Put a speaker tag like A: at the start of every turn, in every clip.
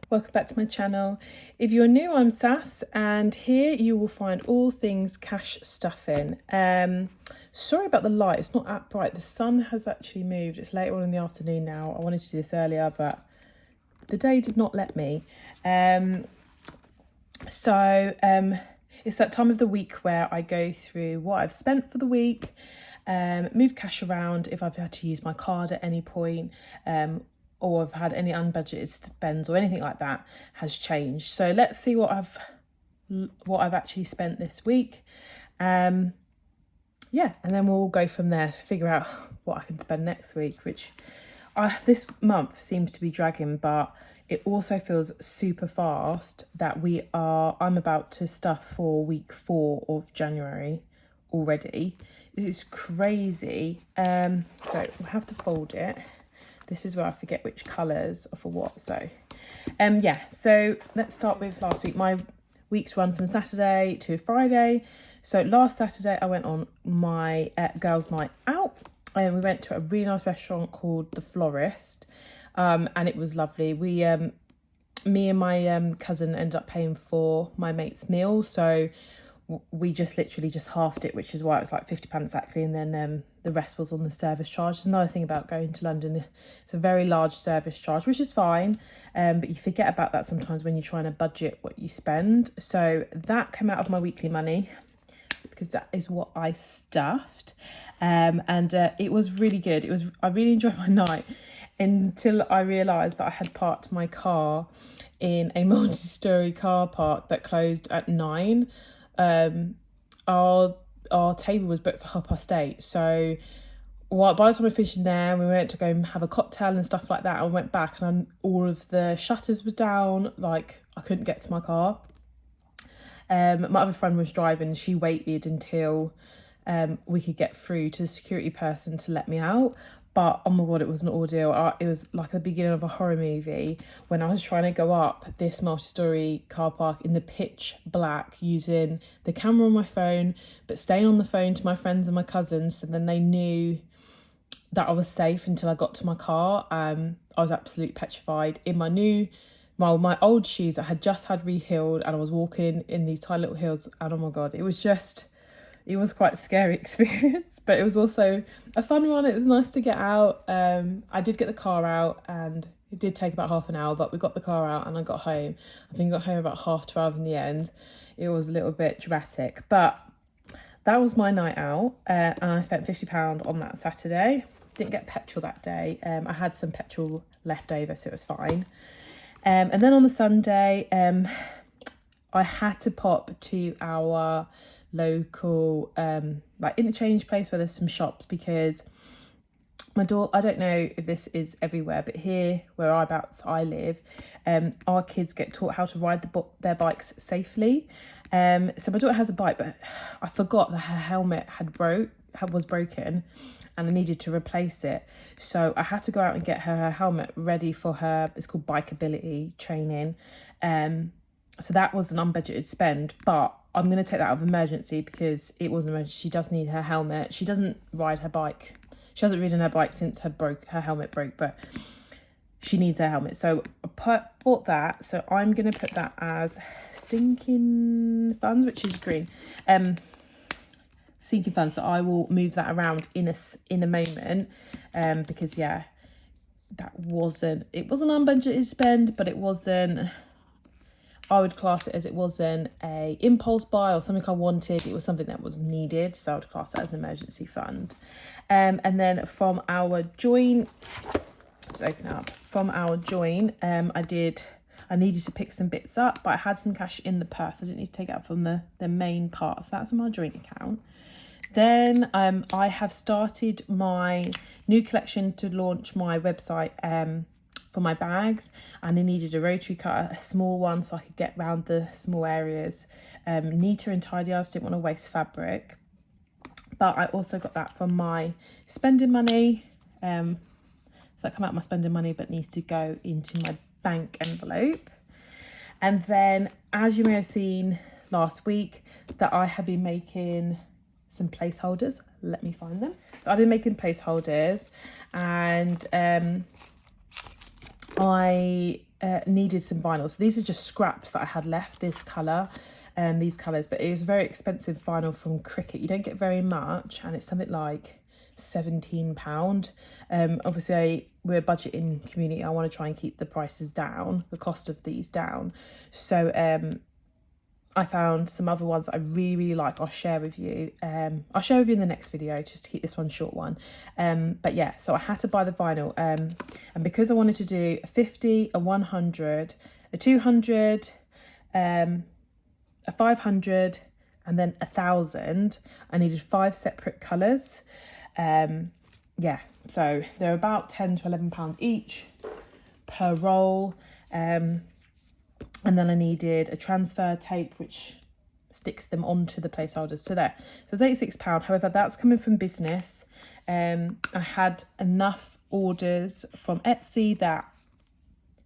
A: Welcome back to my channel. If you're new, I'm Sas, and here you will find all things cash stuffing. Sorry about the light, it's not that bright. The sun has actually moved. It's later on in the afternoon now. I wanted to do this earlier, but the day did not let me. It's that time of the week where I go through what I've spent for the week, move cash around if I've had to use my card at any point, or I've had any unbudgeted spends or anything like that has changed. So let's see what I've actually spent this week. And then we'll go from there to figure out what I can spend next week, which this month seems to be dragging, but it also feels super fast that I'm about to stuff for week 4 of January already. This is crazy. So we'll have to fold it. This is where I forget which colours are for what. So so let's start with last week. My week's run from Saturday to Friday. So last Saturday I went on my girls' night out, and we went to a really nice restaurant called The Florist, and it was lovely. Me and my cousin ended up paying for my mate's meal, so we just literally just halved it, which is why it was like £50 exactly, and then the rest was on the service charge. There's another thing about going to London, it's a very large service charge, which is fine, but you forget about that sometimes when you're trying to budget what you spend. So that came out of my weekly money because that is what I stuffed, and it was really good. I really enjoyed my night until I realised that I had parked my car in a multi-storey car park that closed at 9. Our table was booked for 8:30, so by the time we finished in there, we went to go and have a cocktail and stuff like that. I went back and all of the shutters was down, like I couldn't get to my car. My other friend was driving. She waited until we could get through to the security person to let me out. But oh my god, it was an ordeal. It was like the beginning of a horror movie when I was trying to go up this multi-storey car park in the pitch black using the camera on my phone, but staying on the phone to my friends and my cousins, so then they knew that I was safe until I got to my car. I was absolutely petrified in my old shoes that I had just had rehealed, and I was walking in these tiny little heels, and oh my god, it was quite a scary experience, but it was also a fun one. It was nice to get out. I did get the car out, and it did take about half an hour, but we got the car out and I got home. I think I got home about 12:30 in the end. It was a little bit dramatic, but that was my night out, and I spent £50 on that Saturday. Didn't get petrol that day. I had some petrol left over, so it was fine. And then on the Sunday, I had to pop to our local interchange place where there's some shops, because my daughter, I don't know if this is everywhere, but here whereabouts I live, our kids get taught how to ride their bikes safely. So my daughter has a bike, but I forgot that her helmet was broken and I needed to replace it. So I had to go out and get her helmet ready for her, it's called bikeability training. So that was an unbudgeted spend, but I'm going to take that out of emergency because it was an emergency. She does need her helmet. She doesn't ride her bike. She hasn't ridden her bike since her helmet broke, but she needs her helmet. So I bought that. So I'm going to put that as sinking funds, which is green. Sinking funds. So I will move that around in a moment, because it wasn't unbudgeted spend, but it wasn't. I would class it as it wasn't a impulse buy or something I wanted. It was something that was needed, so I would class it as an emergency fund. And then from our join, let's open up. From our join, I needed to pick some bits up, but I had some cash in the purse. I didn't need to take it out from the main part, so that's in my joint account. Then I have started my new collection to launch my website for my bags, and I needed a rotary cutter, a small one, so I could get around the small areas neater and tidier. I just didn't want to waste fabric. But I also got that from my spending money. So that come out of my spending money, but needs to go into my bank envelope. And then, as you may have seen last week, that I have been making some placeholders. Let me find them. So I've been making placeholders, and I needed some vinyl. So these are just scraps that I had left, this colour and these colours, but it was very expensive vinyl from Cricket. You don't get very much, and it's something like £17. Obviously we're a budgeting community. I want to try and keep the prices down, the cost of these down. So I found some other ones that I really like. I'll share with you. I'll share with you in the next video, just to keep this one short one. But yeah, so I had to buy the vinyl, and because I wanted to do a 50, a 100, a 200, a 500, and then 1,000, I needed 5 separate colours. Yeah, so they're about £10 to £11 each per roll. And then I needed a transfer tape which sticks them onto the placeholders. So there, so it's £86. However, that's coming from business. I had enough orders from Etsy that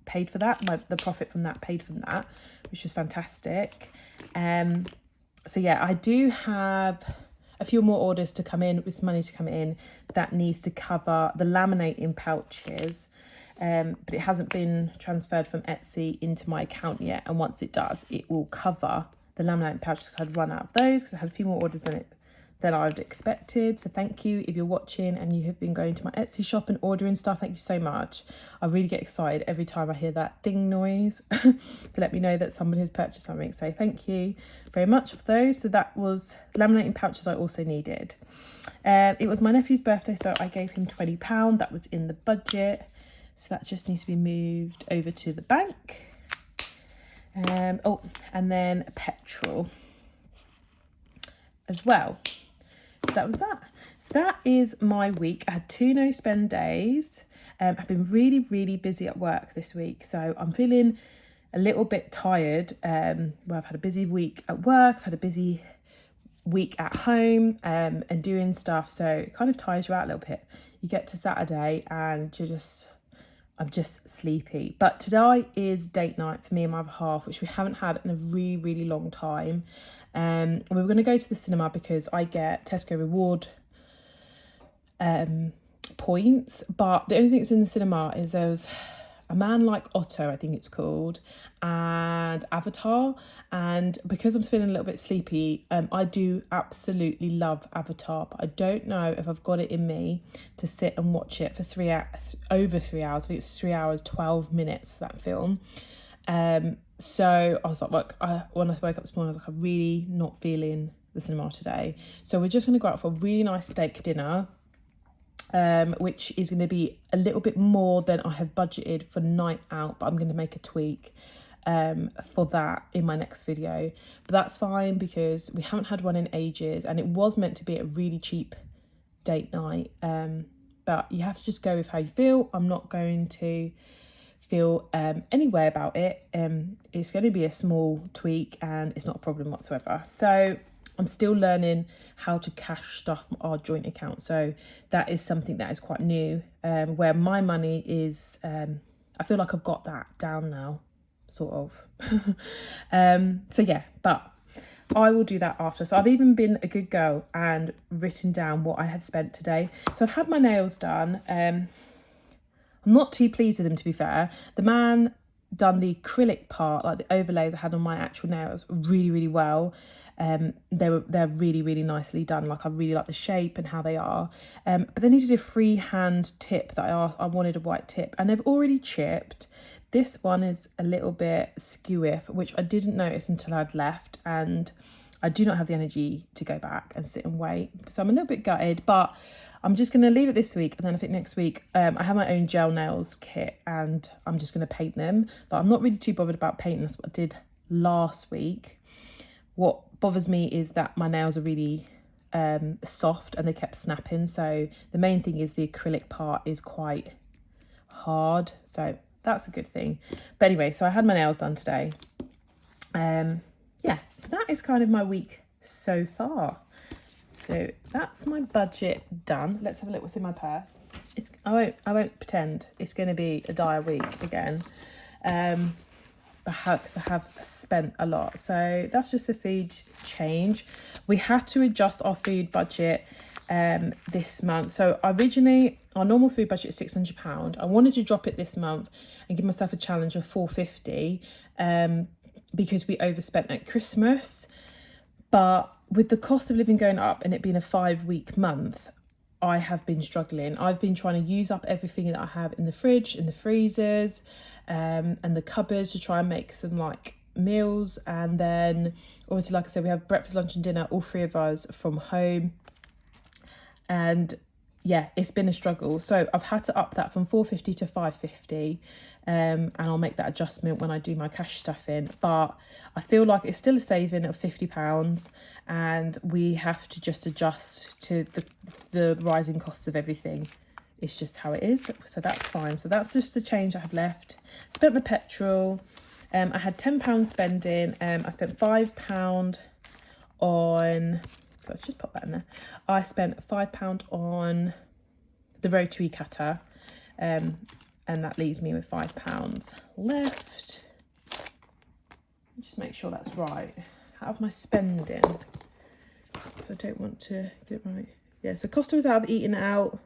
A: paid for that. The profit from that paid from that, which was fantastic. So yeah, I do have a few more orders to come in, with money to come in, that needs to cover the laminating pouches. But it hasn't been transferred from Etsy into my account yet. And once it does, it will cover the laminating pouches, because I'd run out of those, because I had a few more orders in it than I'd expected. So thank you if you're watching and you have been going to my Etsy shop and ordering stuff. Thank you so much. I really get excited every time I hear that ding noise to let me know that somebody has purchased something. So thank you very much for those. So that was laminating pouches I also needed. It was my nephew's birthday, so I gave him £20. That was in the budget. So that just needs to be moved over to the bank. Oh, and then petrol as well. So that was that. So that is my week. I had 2 no spend days. I've been really busy at work this week, so I'm feeling a little bit tired. Where I've had a busy week at work, I've had a busy week at home, and doing stuff, so it kind of tires you out a little bit. You get to Saturday and I'm just sleepy. But today is date night for me and my other half, which we haven't had in a really long time. We were going to go to the cinema because I get Tesco reward points, but the only thing that's in the cinema is there's A Man Like Otto, I think it's called, and Avatar. And because I'm feeling a little bit sleepy, I do absolutely love Avatar, but I don't know if I've got it in me to sit and watch it for over 3 hours. I think it's 3 hours 12 minutes for that film. So I was like, when I woke up this morning, I was like, I'm really not feeling the cinema today. So we're just going to go out for a really nice steak dinner, which is going to be a little bit more than I have budgeted for night out, but I'm going to make a tweak for that in my next video. But that's fine, because we haven't had one in ages, and it was meant to be a really cheap date night, but you have to just go with how you feel. I'm not going to feel any way about it. It's going to be a small tweak and it's not a problem whatsoever. So I'm still learning how to cash stuff from our joint account. So that is something that is quite new, where my money is, I feel like I've got that down now, sort of. So yeah, but I will do that after. So I've even been a good girl and written down what I have spent today. So I've had my nails done. I'm not too pleased with them, to be fair. The man done the acrylic part, like the overlays I had on my actual nails, really well. They're really nicely done. Like, I really like the shape and how they are. But they needed a freehand tip that I wanted a white tip, and they've already chipped. This one is a little bit skewy, which I didn't notice until I'd left, and I do not have the energy to go back and sit and wait. So I'm a little bit gutted, but I'm just going to leave it this week, and then I think next week I have my own gel nails kit, and I'm just going to paint them. But I'm not really too bothered about painting. That's what I did last week. What bothers me is that my nails are really soft and they kept snapping. So the main thing is the acrylic part is quite hard. So that's a good thing. But anyway, so I had my nails done today. Yeah, so that is kind of my week so far. So that's my budget done. Let's have a look what's in my purse. I won't pretend it's going to be a dire week again, because I have spent a lot. So that's just a food change. We had to adjust our food budget this month. So originally our normal food budget is £600. I wanted to drop it this month and give myself a challenge of £450 because we overspent at Christmas. But with the cost of living going up and it being a 5-week month, I have been struggling. I've been trying to use up everything that I have in the fridge, in the freezers, and the cupboards to try and make some like meals. And then obviously, like I said, we have breakfast, lunch and dinner, all 3 of us from home. And yeah, it's been a struggle. So I've had to up that from £450 to £550. And I'll make that adjustment when I do my cash stuffing. But I feel like it's still a saving of £50, and we have to just adjust to the rising costs of everything. It's just how it is. So that's fine. So that's just the change I have left. Spent the petrol. I had £10 spending. I spent £5 on... So let's just pop that in there. I spent £5 on the rotary cutter, and that leaves me with £5 left. Just make sure that's right. Out of my spending, so I don't want to get it right. Yeah, so Costa was out of eating out,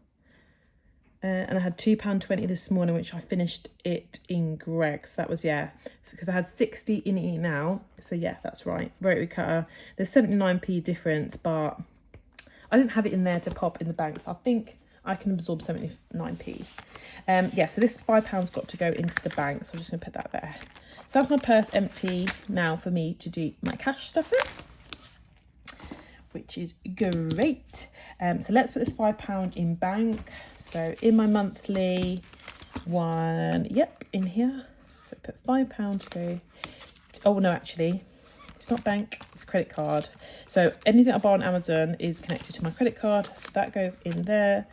A: and I had £2.20 this morning, which I finished it in Greg's. That was, yeah, because I had 60 in eating out. So yeah, that's right. Rotary cutter. There's 79p difference, but I didn't have it in there to pop in the bank, so I think I can absorb 79p. Yeah, so this £5 got to go into the bank, so I'm just gonna put that there. So that's my purse empty now for me to do my cash stuffing, which is great. So let's put this £5 in bank. So in my monthly one, yep, in here. So put £5 to go. Oh no, actually, it's not bank, it's credit card. So anything I buy on Amazon is connected to my credit card. So that goes in there.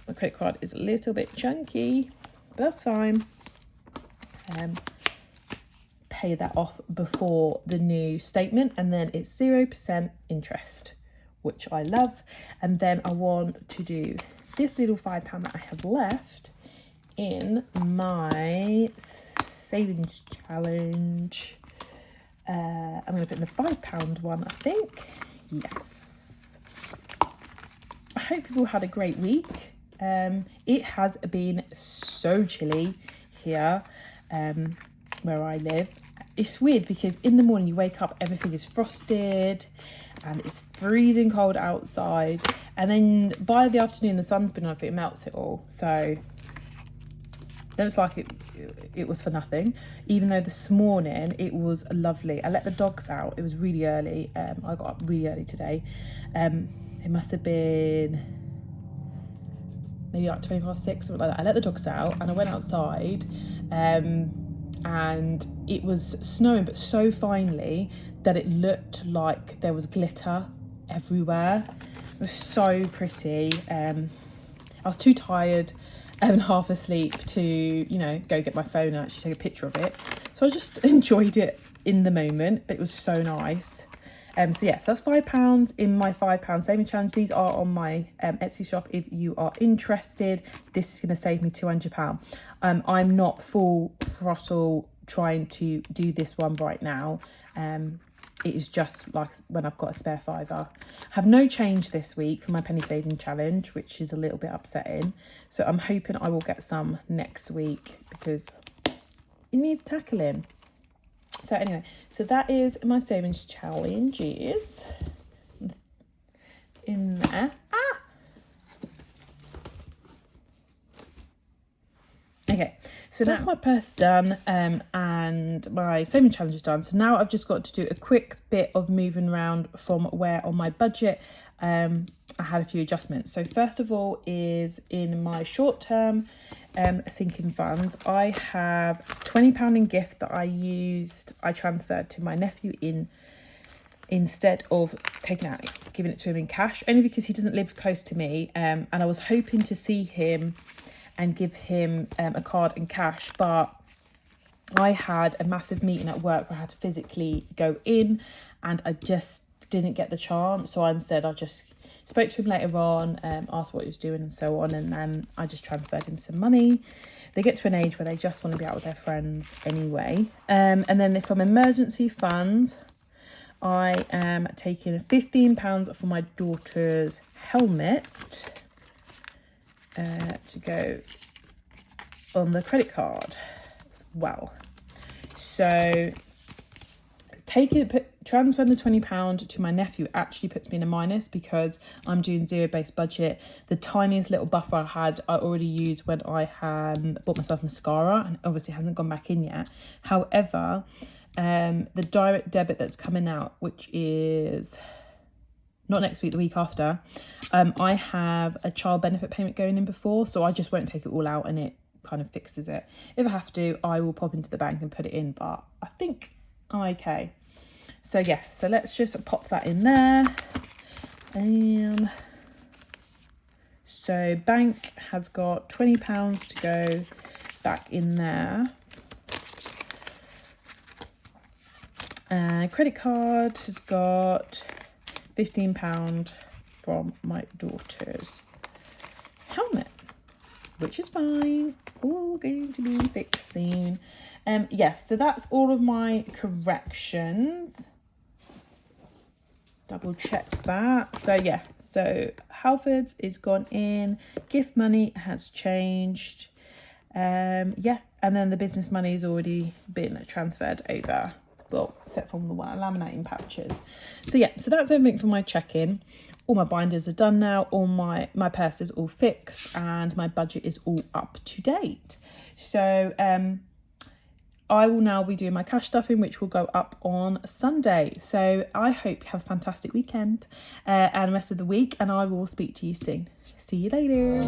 A: My credit card is a little bit chunky, but that's fine. Pay that off before the new statement, and then it's 0% interest, which I love. And then I want to do this little £5 that I have left in my savings challenge. I'm going to put in the £5 one, I think. Yes. I hope people had a great week. It has been so chilly here where I live. It's weird because in the morning you wake up, everything is frosted and it's freezing cold outside, and then by the afternoon the sun's been up, it melts it all. So then it's like it was for nothing, even though this morning it was lovely. I let the dogs out. It was really early. I got up really early today. It must have been maybe like 6:20, something like that. I let the dogs out and I went outside, and it was snowing, but so finely that it looked like there was glitter everywhere. It was so pretty. I was too tired and half asleep to, you know, go get my phone and actually take a picture of it. So I just enjoyed it in the moment, but it was so nice. So yeah, so that's £5 in my £5 saving challenge. These are on my Etsy shop if you are interested. This is going to save me £200. I'm not full throttle trying to do this one right now. It is just like when I've got a spare £5. I have no change this week for my penny saving challenge, which is a little bit upsetting. So I'm hoping I will get some next week because it needs tackling. So anyway, so that is my savings challenges in there. Okay, so that's my purse done, and my saving challenge is done. So now I've just got to do a quick bit of moving around from where on my budget I had a few adjustments. So first of all is in my short-term sinking funds, I have £20 in gift that I transferred to my nephew instead of taking out, giving it to him in cash, only because he doesn't live close to me, and I was hoping to see him and give him a card in cash, but I had a massive meeting at work where I had to physically go in and I just didn't get the chance. So instead I just spoke to him later on, asked what he was doing and so on, and then I just transferred him some money. They get to an age where they just want to be out with their friends anyway. And then from emergency funds, I am taking £15 for my daughter's helmet to go on the credit card as well. So transferring the £20 to my nephew actually puts me in a minus because I'm doing zero-based budget. The tiniest little buffer I had, I already used when I had bought myself mascara, and obviously hasn't gone back in yet. However, the direct debit that's coming out, which is not next week, the week after, I have a child benefit payment going in before, so I just won't take it all out and it kind of fixes it. If I have to, I will pop into the bank and put it in, but I think I'm okay. So yeah, so let's just pop that in there. So bank has got £20 to go back in there. Credit card has got £15 from my daughter's helmet, which is fine. All going to be fixing. Yes, so that's all of my corrections. Double check that. So yeah, so Halfords is gone in, gift money has changed. Yeah, and then the business money has already been transferred over. Well, except from the laminating pouches. So yeah, so that's everything for my check-in. All my binders are done now. All my purse is all fixed and my budget is all up to date. So I will now be doing my cash stuffing, which will go up on Sunday. So I hope you have a fantastic weekend and the rest of the week, and I will speak to you soon. See you later.